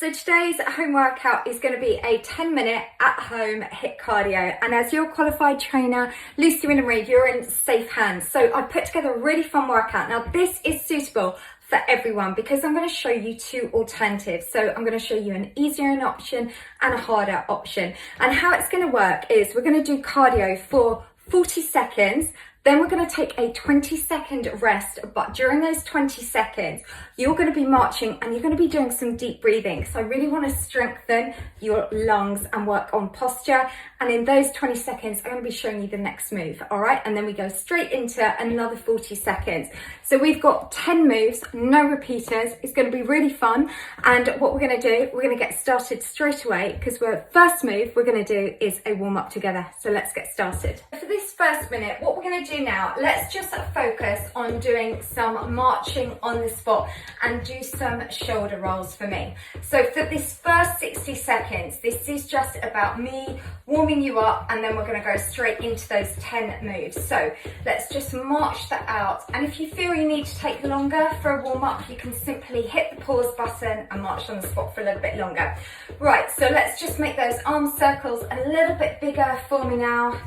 So today's home workout is going to be a 10-minute at-home HIIT cardio, and as your qualified trainer, Lucy Wyndham-Read, you're in safe hands. So I put together a really fun workout. Now this is suitable for everyone because I'm going to show you two alternatives. So I'm going to show you an easier option and a harder option. And how it's going to work is we're going to do cardio for 40 seconds. Then we're going to take a 20-second rest, but during those 20 seconds, you're going to be marching and you're going to be doing some deep breathing. So I really want to strengthen your lungs and work on posture. And in those 20 seconds, I'm going to be showing you the next move, all right? And then we go straight into another 40 seconds. So we've got 10 moves, no repeaters. It's going to be really fun. And what we're going to do, we're going to get started straight away because first move we're going to do is a warm up together. So let's get started. For this first minute, what we're going to do now, let's just focus on doing some marching on the spot and do some shoulder rolls for me. So for this first 60 seconds, this is just about me warming you up, and then we're going to go straight into those 10 moves. So let's just march that out. And if you feel you need to take longer for a warm up, you can simply hit the pause button and march on the spot for a little bit longer. Right, so let's just make those arm circles a little bit bigger for me now.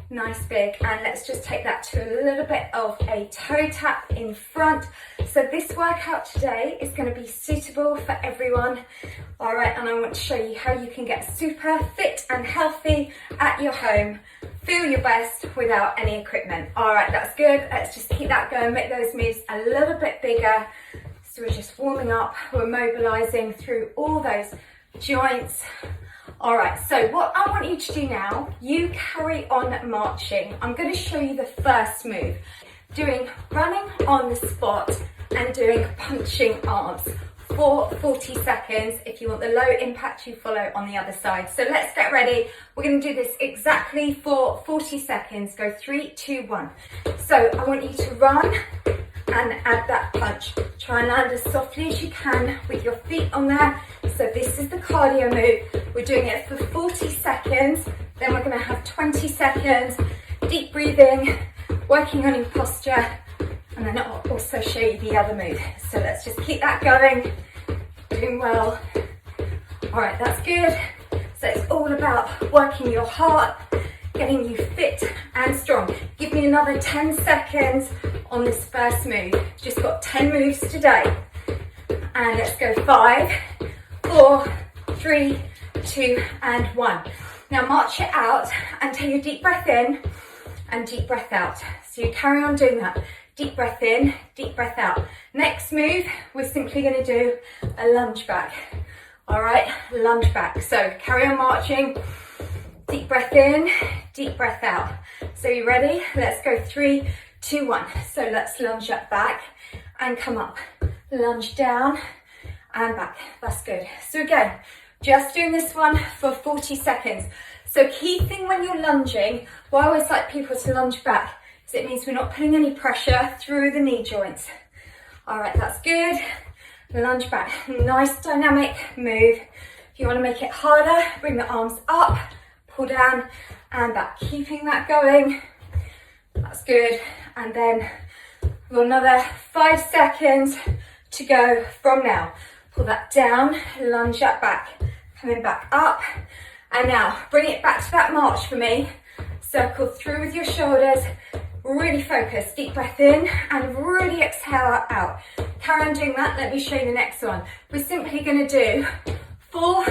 Nice big, and let's just take that to a little bit of a toe tap in front. So this workout today is going to be suitable for everyone. All right, and I want to show you how you can get super fit and healthy at your home. Feel your best without any equipment. All right, that's good. Let's just keep that going, make those moves a little bit bigger. So we're just warming up, we're mobilizing through all those joints. All right, so what I want you to do now, you carry on marching. I'm going to show you the first move, doing running on the spot and doing punching arms for 40 seconds. If you want the low impact, you follow on the other side. So let's get ready. We're going to do this exactly for 40 seconds. Go 3, 2, 1. So I want you to run and add that punch. Try and land as softly as you can with your feet on there. So this is the cardio move. We're doing it for 40 seconds. Then we're going to have 20 seconds, deep breathing, working on your posture. And then I'll also show you the other move. So let's just keep that going. Doing well. All right, that's good. So it's all about working your heart, getting you fit and strong. Give me another 10 seconds on this first move. Just got 10 moves today. And let's go 5, 4, 3, 2, and 1. Now march it out and take a deep breath in and deep breath out. So you carry on doing that. Deep breath in, deep breath out. Next move, we're simply going to do a lunge back. All right, lunge back. So carry on marching. Deep breath in, deep breath out. So you ready? Let's go 3, 2, 1. So let's lunge up back and come up. Lunge down and back. That's good. So again, just doing this one for 40 seconds. So key thing when you're lunging, well, I always like people to lunge back, because it means we're not putting any pressure through the knee joints. All right, that's good. Lunge back. Nice dynamic move. If you want to make it harder, bring the arms up, pull down and back. Keeping that going. That's good. And then we've got another 5 seconds to go from now. Pull that down, lunge that back, coming back up. And now bring it back to that march for me. Circle through with your shoulders, really focus, deep breath in and really exhale out. Carry on doing that, let me show you the next one. We're simply going to do 4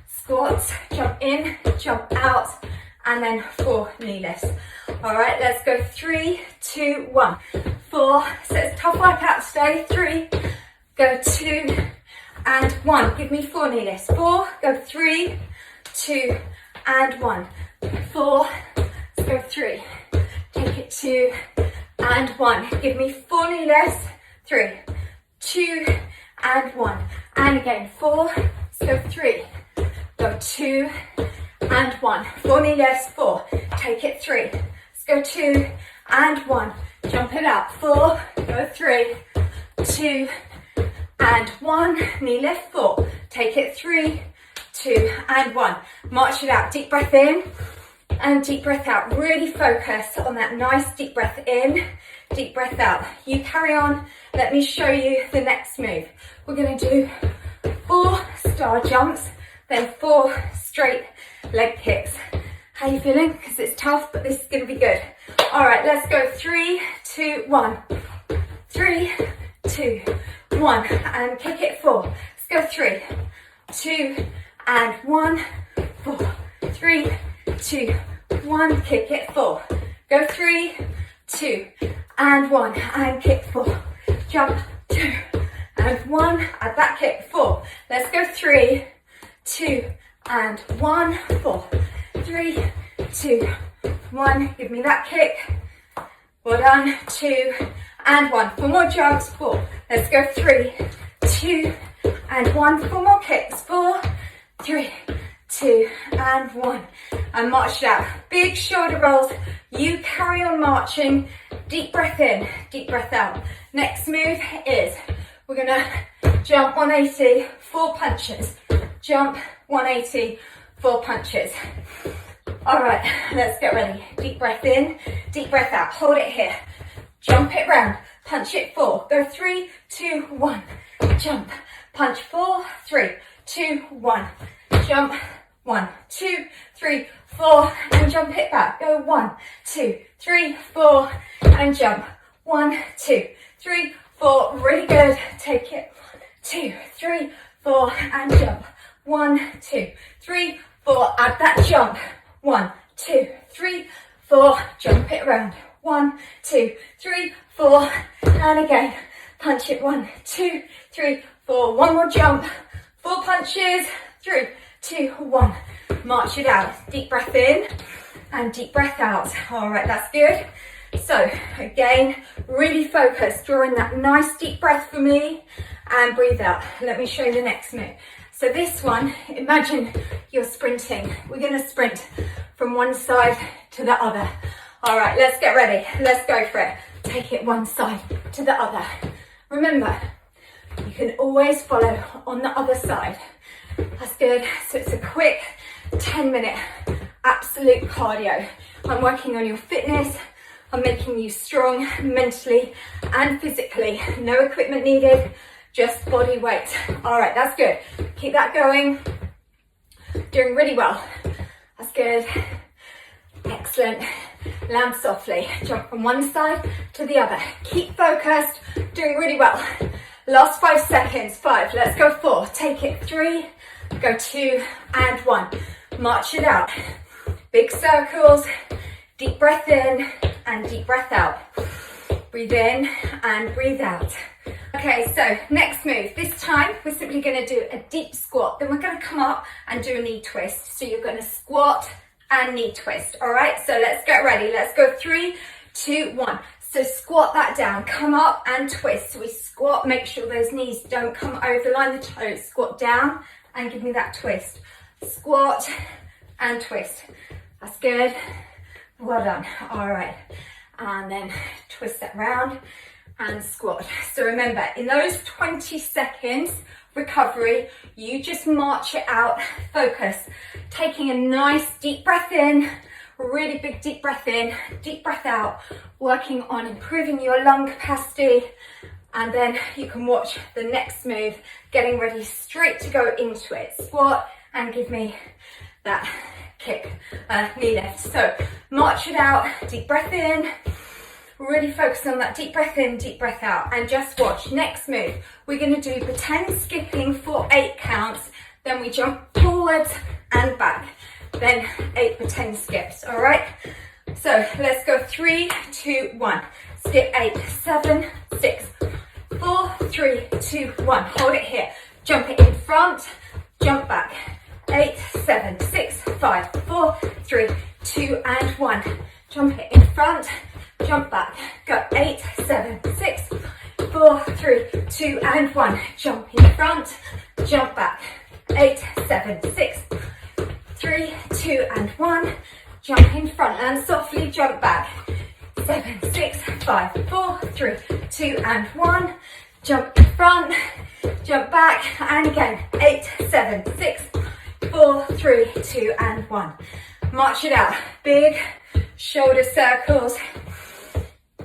squats, jump in, jump out, and then 4 knee lifts. All right, let's go 3, 2, 1, 4. So it's a tough workout today. 3, go 2, and 1. Give me 4 knee lifts. 4, go 3, 2, and 1. 4, let's go 3. Take it 2, and 1. Give me 4 knee lifts. 3, 2, and 1. And again, 4, let's go 3, go 2, and 1. 4 knee lifts. 4, take it 3, let's go 2, and 1. Jump it out. 4, go 3, 2, and 1. Knee lift. 4, take it 3, 2, and 1. March it out. Deep breath in and deep breath out. Really focus on that nice deep breath in, deep breath out. You carry on. Let me show you the next move. We're going to do 4 bar jumps, then 4 straight leg kicks. How are you feeling? Because it's tough, but this is going to be good. All right, let's go. 3, 2, 1. 3, 2, 1. And kick it 4. Let's go. 3, 2, and 1. 4, 3, 2, 1. Kick it 4. Go. 3, 2, and 1. And kick 4. Jump. 2, and 1. Add that kick. 4. Let's go. 3, 2, and 1. 4, 3, 2, 1. Give me that kick. Well done. 2, and 1. 4 more jumps. 4. Let's go. 3, 2, and 1. 4 more kicks. 4, 3, 2, and 1. And march it out. Big shoulder rolls. You carry on marching. Deep breath in, deep breath out. Next move is we're gonna jump 180, 4 punches. Jump 180, 4 punches. All right, let's get ready. Deep breath in, deep breath out. Hold it here. Jump it round. Punch it 4. Go 3, 2, 1. Jump. Punch 4, 3, 2, 1. Jump. 1, 2, 3, 4. And jump it back. Go 1, 2, 3, 4. And jump. 1, 2, 3, 4. Really good. Take it. 2, 3, 4. And jump. 1, 2, 3, 4. Add that jump. 1, 2, 3, 4. Jump it around. 1, 2, 3, 4. And again. Punch it. 1, 2, 3, 4. One more jump. 4 punches. 3, 2, 1. March it out. Deep breath in and deep breath out. All right, that's good. So again, really focus, drawing that nice deep breath for me and breathe out. Let me show you the next move. So this one, imagine you're sprinting. We're going to sprint from one side to the other. All right, let's get ready. Let's go for it. Take it one side to the other. Remember, you can always follow on the other side. That's good. So it's a quick 10-minute absolute cardio. I'm working on your fitness. I'm making you strong mentally and physically. No equipment needed, just body weight. All right, that's good. Keep that going. Doing really well. That's good. Excellent. Land softly. Jump from one side to the other. Keep focused. Doing really well. Last 5 seconds. 5. Let's go. 4. Take it. 3. Go 2 and 1. March it out. Big circles. Deep breath in and deep breath out. Breathe in and breathe out. Okay, so next move. This time we're simply going to do a deep squat. Then we're going to come up and do a knee twist. So you're going to squat and knee twist. All right, so let's get ready. Let's go. 3, 2, 1. So squat that down. Come up and twist. So we squat. Make sure those knees don't come over. Line the toes. Squat down and give me that twist. Squat and twist. That's good. Well done. All right. And then twist that round and squat. So remember, in those 20 seconds recovery, you just march it out. Focus. Taking a nice deep breath in, really big deep breath in, deep breath out, working on improving your lung capacity. And then you can watch the next move, getting ready straight to go into it. Squat and give me that kick, knee lift. So march it out, deep breath in, really focus on that deep breath in, deep breath out, and just watch. Next move, we're going to do pretend skipping for 8 counts, then we jump forwards and back, then 8 pretend skips. All right, so let's go. 3, 2, 1. Skip 8, 7, 6, 4, 3, 2, 1. Hold it here. Jump it in front, jump back. 8, 7, 6, 5, 4, 3, 2, and 1. Jump it in front, jump back. Go. 8, 7, 6, 4, 3, 2, and 1. Jump in front, jump back. 8, 7, 6, 3, 2, and 1. Jump in front and softly jump back. 7, 6, 5, 4, 3, 2, and 1. Jump in front, jump back, and again. 8, 7, 6, 4, 3, 2, and 1. March it out. Big shoulder circles.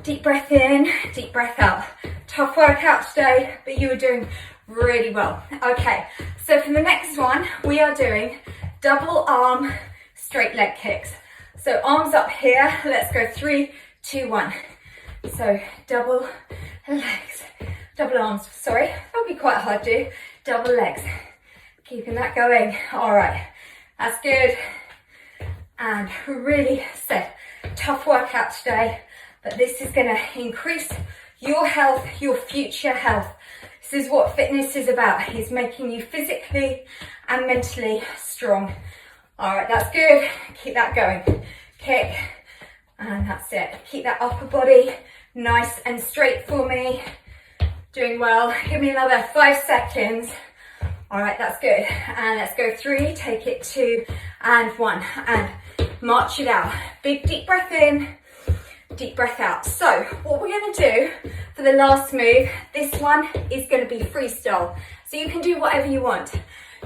Deep breath in, deep breath out. Tough workout today, but you were doing really well. Okay, so for the next one, we are doing double arm straight leg kicks. So arms up here, let's go 3, 2, 1. So double legs, double arms, sorry, that'll be quite hard to do. Double legs, keeping that going. All right, that's good. And really said, tough workout today, but this is gonna increase your health, your future health. This is what fitness is about, is making you physically and mentally strong. All right, that's good, keep that going. Kick, and that's it. Keep that upper body nice and straight for me. Doing well. Give me another 5 seconds. All right, that's good. And let's go 3, take it 2 and 1, and march it out. Big deep breath in, deep breath out. So what we're going to do for the last move, this one is going to be freestyle. So you can do whatever you want.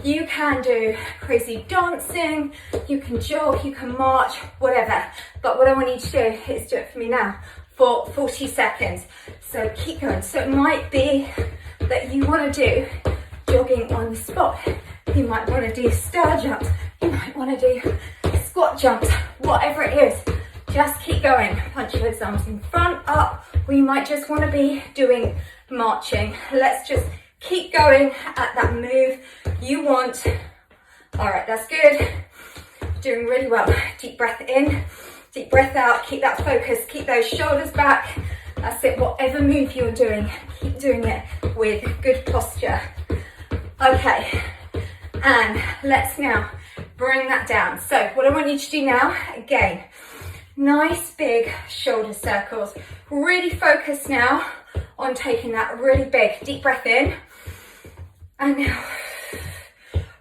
You can do crazy dancing, you can jog, you can march, whatever. But what I want you to do is do it for me now for 40 seconds. So keep going. So it might be that you want to do jogging on the spot. You might want to do star jumps. You might want to do squat jumps, whatever it is. Just keep going. Punch those arms in front, up. We might just want to be doing marching. Let's just keep going at that move you want. All right, that's good. Doing really well. Deep breath in, deep breath out. Keep that focus, keep those shoulders back. That's it, whatever move you're doing, keep doing it with good posture. Okay, and let's now bring that down. So what I want you to do now, again, nice big shoulder circles. Really focus now on taking that really big deep breath in. And now,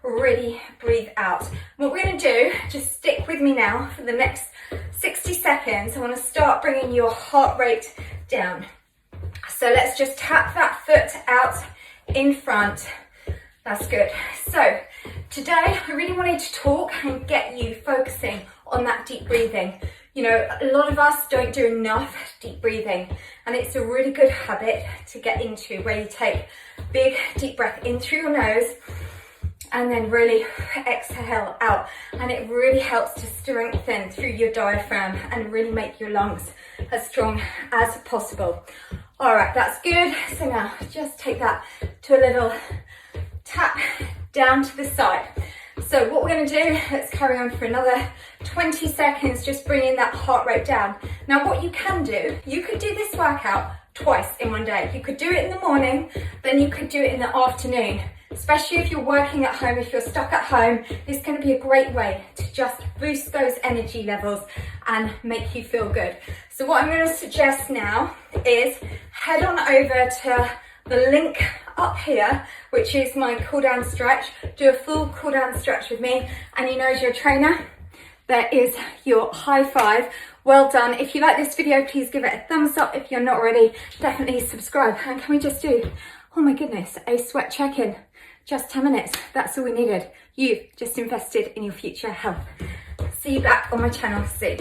really breathe out. What we're going to do, just stick with me now for the next 60 seconds. I want to start bringing your heart rate down. So let's just tap that foot out in front. That's good. So today, I really wanted to talk and get you focusing on that deep breathing. You know, a lot of us don't do enough deep breathing, and it's a really good habit to get into, where you take big deep breath in through your nose and then really exhale out, and it really helps to strengthen through your diaphragm and really make your lungs as strong as possible. All right, that's good. So now just take that to a little tap down to the side. So what we're going to do, let's carry on for another 20 seconds, just bringing that heart rate down. Now what you can do, you could do this workout twice in one day. You could do it in the morning, then you could do it in the afternoon. Especially if you're working at home, if you're stuck at home, it's going to be a great way to just boost those energy levels and make you feel good. So what I'm going to suggest now is head on over to the link up here, which is my cool down stretch. Do a full cool down stretch with me, and you know, as your trainer, there is your high five. Well done. If you like this video, please give it a thumbs up. If you're not already, definitely subscribe. And can we just do, oh my goodness, a sweat check-in? Just 10 minutes, that's all we needed. You've just invested in your future health. See you back on my channel soon.